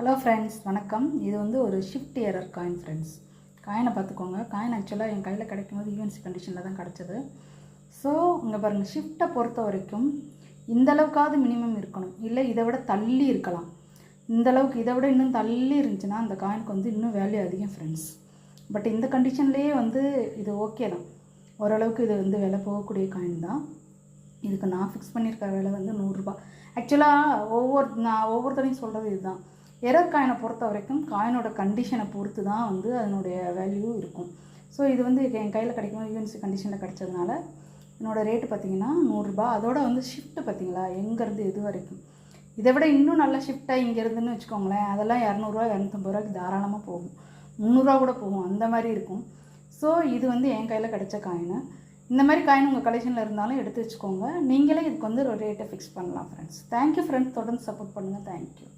Hello friends, வணக்கம். இது வந்து ஒரு ஷிஃப்ட் எரர் காயின் ஃப்ரெண்ட்ஸ். காயினை பார்த்துக்கோங்க. காயின் ஆக்சுவலாக என் கையில் கிடைக்கும்போது யூஎன்சி கண்டிஷனில் தான் கிடச்சிது. ஸோ இங்கே பாருங்கள், ஷிஃப்ட்டை பொறுத்த வரைக்கும் இந்தளவுக்காவது மினிமம் இருக்கணும், இல்லை இதை விட தள்ளி இருக்கலாம். இந்தளவுக்கு இதை விட இன்னும் தள்ளி இருந்துச்சுன்னா அந்த காயினுக்கு வந்து இன்னும் வேல்யூ அதிகம் ஃப்ரெண்ட்ஸ். பட் இந்த கண்டிஷன்லேயே வந்து இது ஓகே தான், ஓரளவுக்கு இது வந்து விலை போகக்கூடிய காயின் தான். இதுக்கு நான் ஃபிக்ஸ் பண்ணியிருக்கிற விலை வந்து 100 ரூபா. ஆக்சுவலாக நான் ஒவ்வொருத்தரையும் சொல்கிறது இதுதான். எரர் காயினை பொறுத்த வரைக்கும் காயினோட கண்டிஷனை பொறுத்து தான் வந்து அதனுடைய வேல்யூ இருக்கும். ஸோ இது வந்து என் கையில் கிடைக்கும்போது யூஎன்சி கண்டிஷனில் கிடச்சதுனால என்னோடய ரேட்டு பார்த்திங்கன்னா 100 ரூபா. அதோட வந்து ஷிஃப்ட்டு பார்த்திங்களா, எங்கேருந்து இது வரைக்கும். இதை விட இன்னும் நல்ல ஷிஃப்ட்டாக இங்கேருந்துன்னு வச்சுக்கோங்களேன், அதெல்லாம் 200 250 ரூபாய்க்கு தாராளமாக போகும், 300 கூட போகும், அந்த மாதிரி இருக்கும். ஸோ இது வந்து என் கையில் கிடைச்ச காயின். இந்த மாதிரி காயின் உங்கள் கலெக்ஷனில் இருந்தாலும் எடுத்து வச்சுக்கோங்க. நீங்களே இதுக்கு வந்து ஒரு ரேட்டை ஃபிக்ஸ் பண்ணலாம் ஃப்ரெண்ட்ஸ். தேங்க்யூ ஃப்ரெண்ட்ஸ், தொடர்ந்து சப்போர்ட் பண்ணுங்கள். தேங்க்யூ.